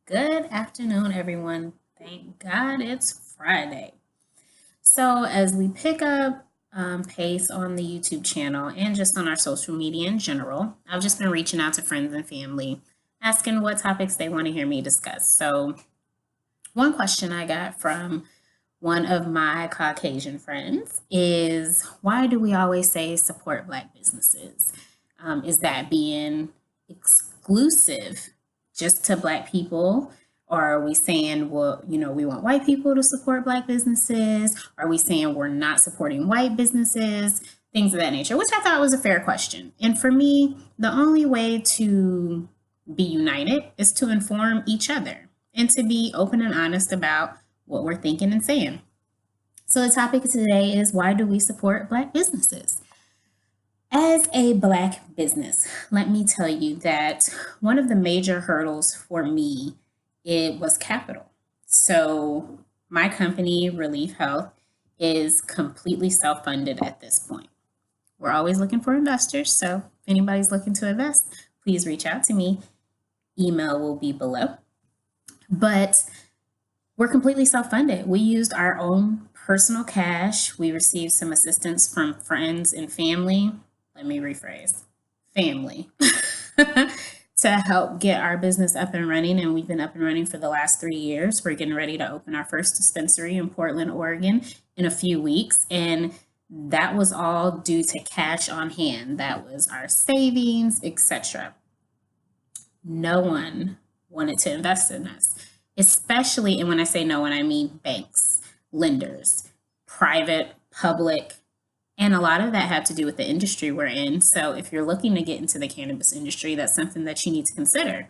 Good afternoon, everyone. Thank God it's Friday. So, as we pick up pace on the YouTube channel and just on our social media in general, I've just been reaching out to friends and family, asking what topics they want to hear me discuss. So, one question I got from one of my Caucasian friends is why do we always say support Black businesses? Is that being exclusive just to Black people? Or are we saying, well, we want white people to support Black businesses? Are we saying we're not supporting white businesses? Things of that nature, which I thought was a fair question. And for me, the only way to be united is to inform each other and to be open and honest about what we're thinking and saying. So the topic today is why do we support Black businesses? As a Black business, let me tell you that one of the major hurdles for me, it was capital. So my company, Relief Health, is completely self-funded at this point. We're always looking for investors, so if anybody's looking to invest, please reach out to me. Email will be below. But we're completely self-funded. We used our own personal cash. We received some assistance from friends and family. Let me rephrase, family, to help get our business up and running. And we've been up and running for the last 3 years. We're getting ready to open our first dispensary in Portland, Oregon in a few weeks. And that was all due to cash on hand. That was our savings, etc. No one wanted to invest in us, especially, and when I say no one, I mean banks, lenders, private, public, and a lot of that had to do with the industry we're in. So if you're looking to get into the cannabis industry, that's something that you need to consider.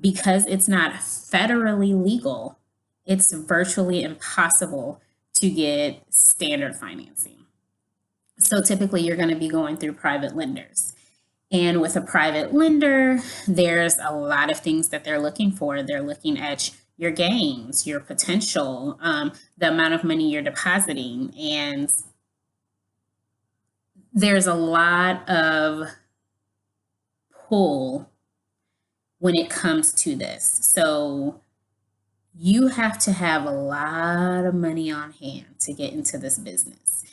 Because it's not federally legal, it's virtually impossible to get standard financing. So typically you're going to be going through private lenders. And with a private lender, there's a lot of things that they're looking for. They're looking at your gains, your potential, the amount of money you're depositing. And there's a lot of pull when it comes to this. So you have to have a lot of money on hand to get into this business.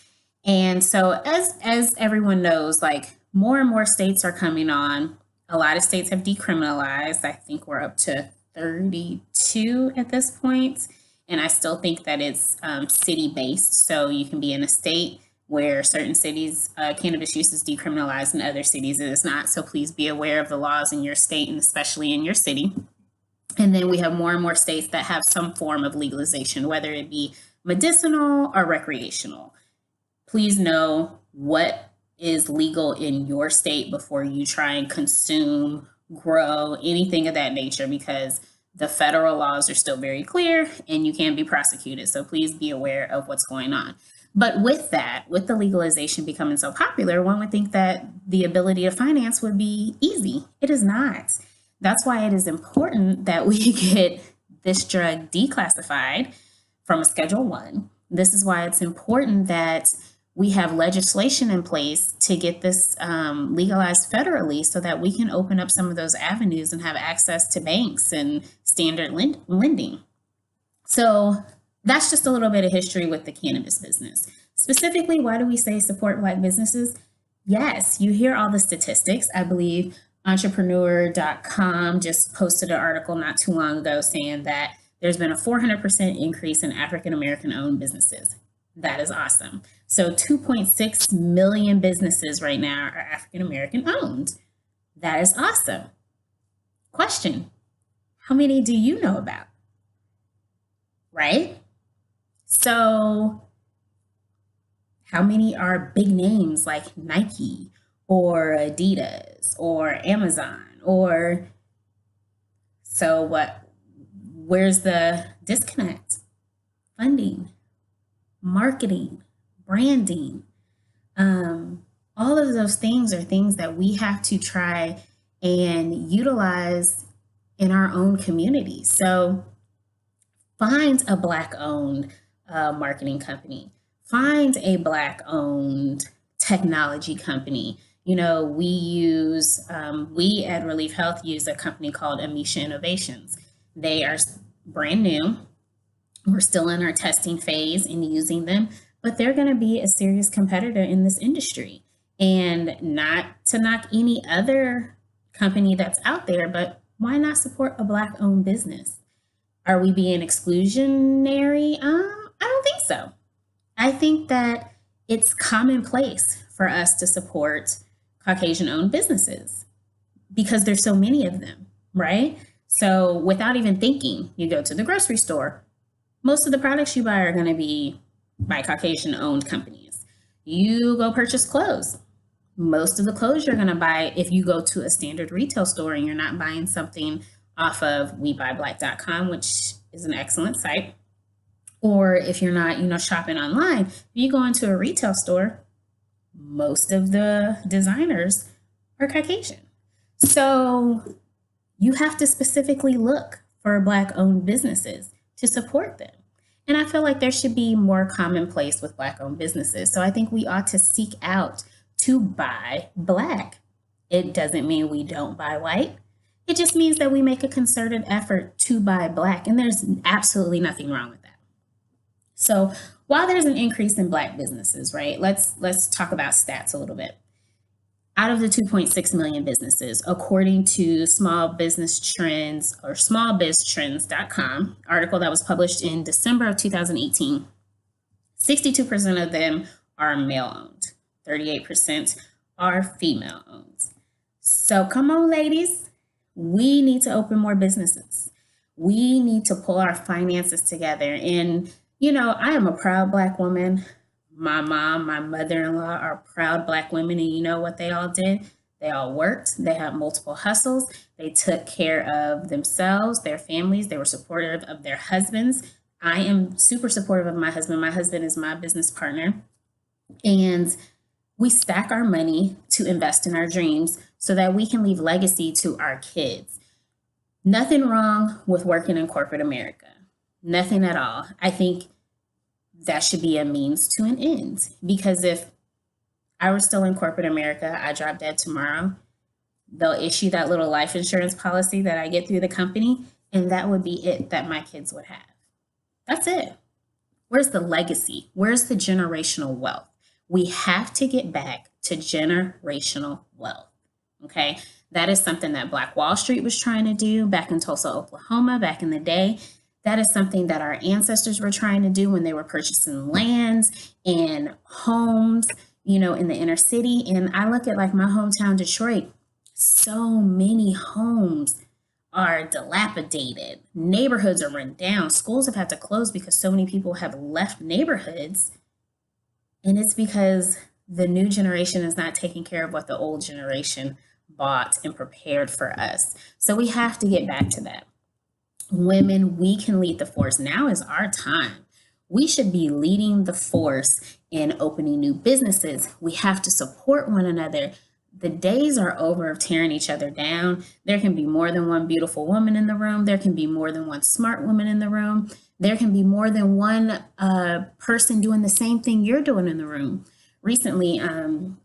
And so as everyone knows, like more and more states are coming on. A lot of states have decriminalized. I think we're up to 32 at this point. And I still think that it's city based. So you can be in a state where certain cities cannabis use is decriminalized and other cities it is not. So please be aware of the laws in your state and especially in your city. And then we have more and more states that have some form of legalization, whether it be medicinal or recreational. Please know what is legal in your state before you try and consume, grow, anything of that nature, because the federal laws are still very clear and you can be prosecuted. So please be aware of what's going on. But with that, with the legalization becoming so popular, one would think that the ability to finance would be easy. It is not. That's why it is important that we get this drug declassified from a Schedule 1. This is why it's important that we have legislation in place to get this legalized federally so that we can open up some of those avenues and have access to banks and standard lending. So that's just a little bit of history with the cannabis business. Specifically, why do we say support Black businesses? Yes, you hear all the statistics. I believe entrepreneur.com just posted an article not too long ago saying that there's been a 400% increase in African American owned businesses. That is awesome. So 2.6 million businesses right now are African American owned. That is awesome. Question, how many do you know about? Right? So how many are big names like Nike or Adidas or Amazon or so what? Where's the disconnect? Funding, marketing, branding, all of those things are things that we have to try and utilize in our own community. So find a Black owned marketing company, find a Black owned technology company. We at Relief Health use a company called Amisha Innovations. They are brand new. We're still in our testing phase and using them, but they're going to be a serious competitor in this industry. And not to knock any other company that's out there, but why not support a Black owned business? Are we being exclusionary? I don't think so. I think that it's commonplace for us to support Caucasian owned businesses because there's so many of them, right? So without even thinking, you go to the grocery store, most of the products you buy are going to be by Caucasian owned companies. You go purchase clothes. Most of the clothes you're going to buy, if you go to a standard retail store and you're not buying something off of WeBuyBlack.com, which is an excellent site, or if you're not, shopping online, if you go into a retail store, most of the designers are Caucasian. So you have to specifically look for Black owned businesses to support them. And I feel like there should be more commonplace with Black owned businesses. So I think we ought to seek out to buy Black. It doesn't mean we don't buy white. It just means that we make a concerted effort to buy Black. And there's absolutely nothing wrong with that. So while there's an increase in Black businesses, right, let's talk about stats a little bit. Out of the 2.6 million businesses, according to Small Business Trends or smallbiztrends.com article that was published in December of 2018, 62% of them are male-owned, 38% are female-owned. So come on, ladies, we need to open more businesses. We need to pull our finances together. And, I am a proud Black woman. My mom, my mother-in-law are proud Black women, and you know what they all did? They all worked. They had multiple hustles. They took care of themselves, their families. They were supportive of their husbands. I am super supportive of my husband. My husband is my business partner. And we stack our money to invest in our dreams so that we can leave legacy to our kids. Nothing wrong with working in corporate America. Nothing at all. I think that should be a means to an end, because if I were still in corporate America, I drop dead tomorrow, they'll issue that little life insurance policy that I get through the company, and that would be it that my kids would have. That's it. Where's the legacy? Where's the generational wealth? We have to get back to generational wealth. Okay. That is something that Black Wall Street was trying to do back in Tulsa, Oklahoma, back in the day. That is something that our ancestors were trying to do when they were purchasing lands and homes, in the inner city. And I look at like my hometown, Detroit, so many homes are dilapidated. Neighborhoods are run down. Schools have had to close because so many people have left neighborhoods. And it's because the new generation is not taking care of what the old generation bought and prepared for us. So we have to get back to that. Women, we can lead the force. Now is our time. We should be leading the force in opening new businesses. We have to support one another. The days are over of tearing each other down. There can be more than one beautiful woman in the room. There can be more than one smart woman in the room. There can be more than one person doing the same thing you're doing in the room. Recently,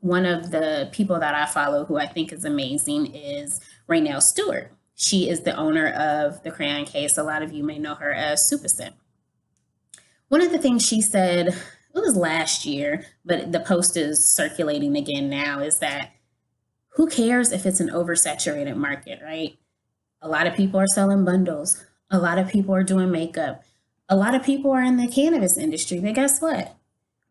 one of the people that I follow who I think is amazing is Raynell Stewart. She is the owner of The Crayon Case. A lot of you may know her as Supercent. One of the things she said, it was last year, but the post is circulating again now, is that who cares if it's an oversaturated market, right? A lot of people are selling bundles. A lot of people are doing makeup. A lot of people are in the cannabis industry. But guess what?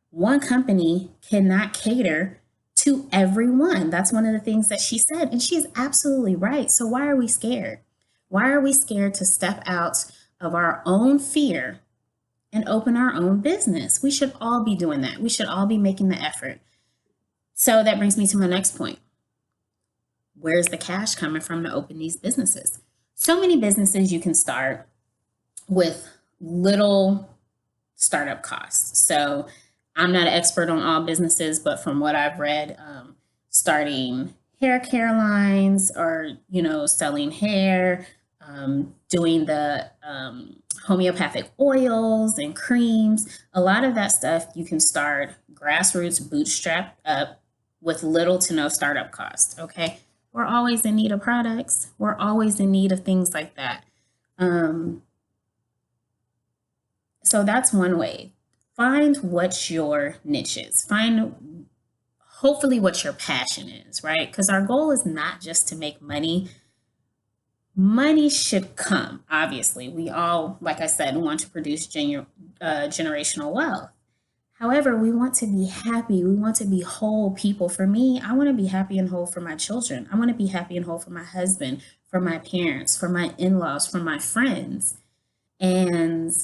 One company cannot cater to everyone. That's one of the things that she said. And she's absolutely right. So why are we scared? Why are we scared to step out of our own fear and open our own business? We should all be doing that. We should all be making the effort. So that brings me to my next point. Where's the cash coming from to open these businesses? So many businesses you can start with little startup costs. So I'm not an expert on all businesses, but from what I've read, starting hair care lines or, selling hair, doing the homeopathic oils and creams, a lot of that stuff you can start grassroots, bootstrapped up with little to no startup cost, okay? We're always in need of products. We're always in need of things like that. Um, so that's one way. Find what your niche is. Find hopefully what your passion is, right? Because our goal is not just to make money. Money should come, obviously. We all, like I said, want to produce generational wealth. However, we want to be happy. We want to be whole people. For me, I want to be happy and whole for my children. I want to be happy and whole for my husband, for my parents, for my in laws, for my friends. And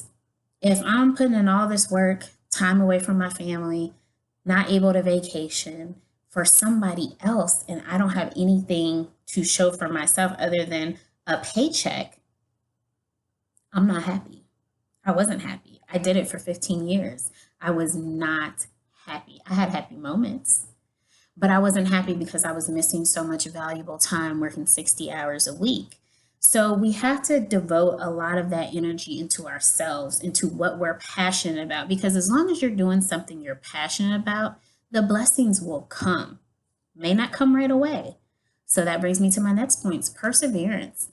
if I'm putting in all this work, time away from my family, not able to vacation for somebody else, and I don't have anything to show for myself other than a paycheck, I'm not happy. I wasn't happy. I did it for 15 years. I was not happy. I had happy moments, but I wasn't happy because I was missing so much valuable time working 60 hours a week. So we have to devote a lot of that energy into ourselves, into what we're passionate about, because as long as you're doing something you're passionate about, the blessings will come. May not come right away. So that brings me to my next points, perseverance.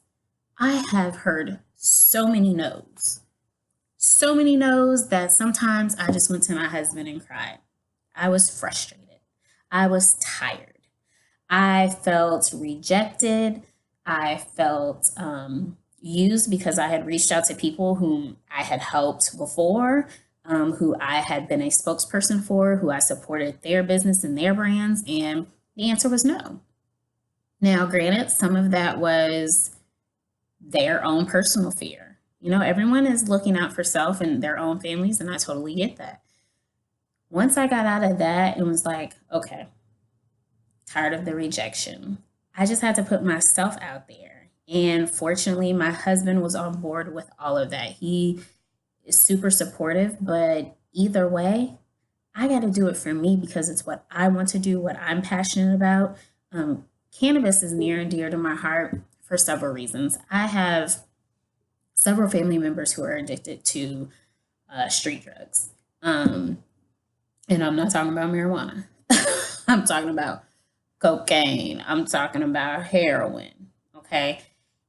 I have heard so many no's. So many no's that sometimes I just went to my husband and cried. I was frustrated. I was tired. I felt rejected. I felt used because I had reached out to people whom I had helped before, who I had been a spokesperson for, who I supported their business and their brands, and the answer was no. Now, granted, some of that was their own personal fear. You know, everyone is looking out for self and their own families, and I totally get that. Once I got out of that and was like, okay, tired of the rejection, I just had to put myself out there. And fortunately, my husband was on board with all of that. He is super supportive, but either way, I got to do it for me because it's what I want to do, what I'm passionate about. Cannabis is near and dear to my heart for several reasons. I have several family members who are addicted to street drugs. And I'm not talking about marijuana. I'm talking about cocaine. I'm talking about heroin. Okay.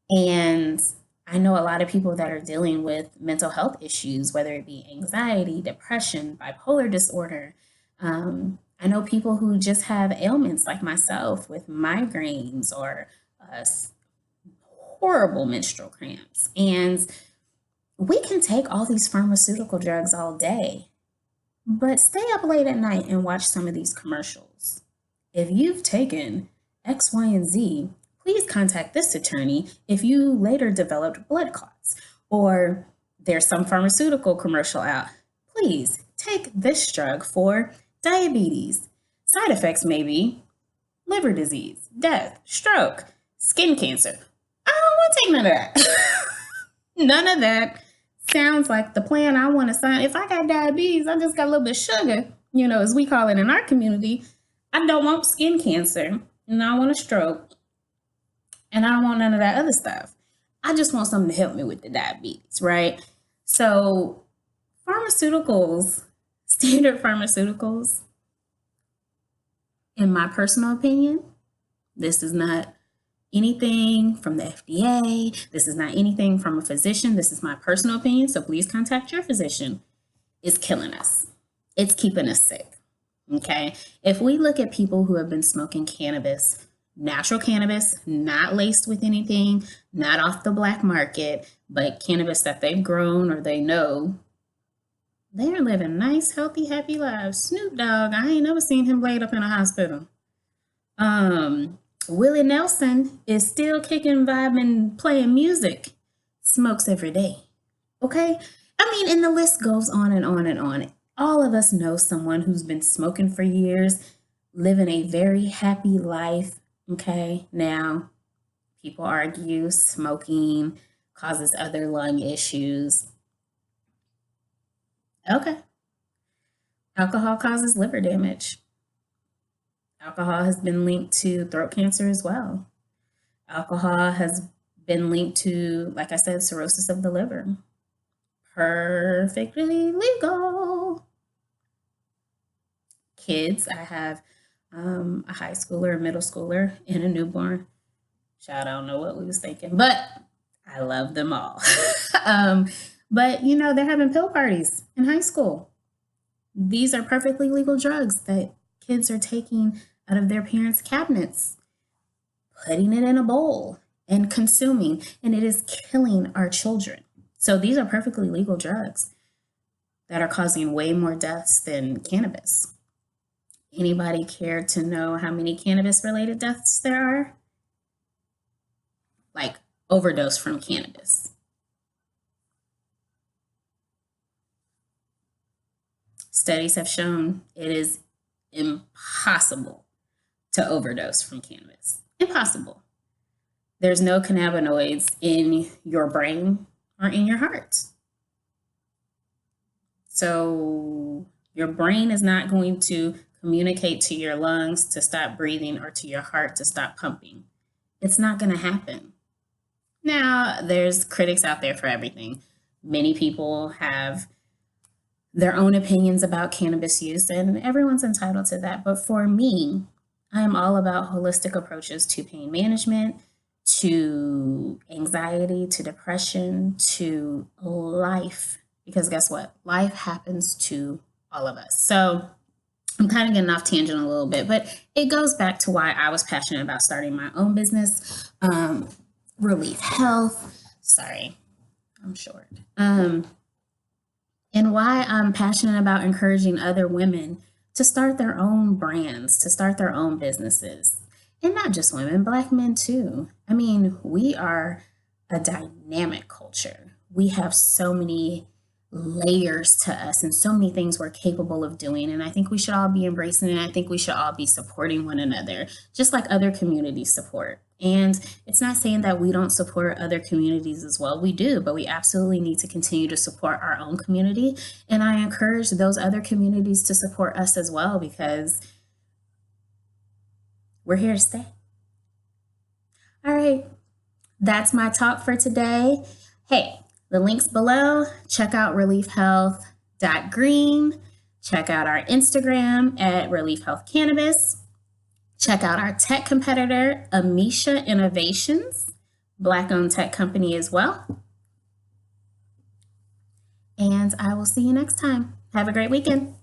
And I know a lot of people that are dealing with mental health issues, whether it be anxiety, depression, bipolar disorder. I know people who just have ailments like myself with migraines or horrible menstrual cramps. And we can take all these pharmaceutical drugs all day, but stay up late at night and watch some of these commercials. If you've taken X, Y, and Z, please contact this attorney if you later developed blood clots. Or there's some pharmaceutical commercial out. Please take this drug for diabetes. Side effects may be liver disease, death, stroke, skin cancer. I don't want to take none of that. None of that sounds like the plan I want to sign. If I got diabetes, I just got a little bit of sugar, you know, as we call it in our community. I don't want skin cancer, and I don't want a stroke, and I don't want none of that other stuff. I just want something to help me with the diabetes, right? So, pharmaceuticals, standard pharmaceuticals, in my personal opinion, this is not anything from the FDA. This is not anything from a physician. This is my personal opinion. So please contact your physician. It's killing us. It's keeping us sick. Okay. If we look at people who have been smoking cannabis, natural cannabis, not laced with anything, not off the black market, but cannabis that they've grown or they know, they are living nice, healthy, happy lives. Snoop Dogg, I ain't never seen him laid up in a hospital. Willie Nelson is still kicking, vibing, playing music, smokes every day. Okay? I mean, and the list goes on and on and on. All of us know someone who's been smoking for years, living a very happy life. Okay? Now, people argue smoking causes other lung issues. Okay. Alcohol causes liver damage. Alcohol has been linked to throat cancer as well. Alcohol has been linked to, like I said, cirrhosis of the liver. Perfectly legal. Kids, I have a high schooler, a middle schooler, and a newborn. Child, I don't know what we was thinking, but I love them all. But they're having pill parties in high school. These are perfectly legal drugs that kids are taking out of their parents' cabinets, putting it in a bowl and consuming, and it is killing our children. So these are perfectly legal drugs that are causing way more deaths than cannabis. Anybody care to know how many cannabis related deaths there are? Like overdose from cannabis. Studies have shown it is impossible to overdose from cannabis. Impossible. There's no cannabinoids in your brain or in your heart. So your brain is not going to communicate to your lungs to stop breathing or to your heart to stop pumping. It's not going to happen. Now, there's critics out there for everything. Many people have their own opinions about cannabis use, and everyone's entitled to that. But for me, I am all about holistic approaches to pain management, to anxiety, to depression, to life. Because guess what? Life happens to all of us. So I'm kind of getting off tangent a little bit, but it goes back to why I was passionate about starting my own business, Relief Health. Sorry, I'm short. And why I'm passionate about encouraging other women to start their own brands, to start their own businesses. And not just women, Black men too. I mean, we are a dynamic culture. We have so many layers to us and so many things we're capable of doing. And I think we should all be embracing it. I think we should all be supporting one another, just like other communities support. And it's not saying that we don't support other communities as well. We do, but we absolutely need to continue to support our own community. And I encourage those other communities to support us as well, because we're here to stay. All right, that's my talk for today. Hey, the links below, check out reliefhealth.green. Check out our Instagram at Relief Health Cannabis. Check out our tech competitor, Amisha Innovations, Black-owned tech company as well. And I will see you next time. Have a great weekend.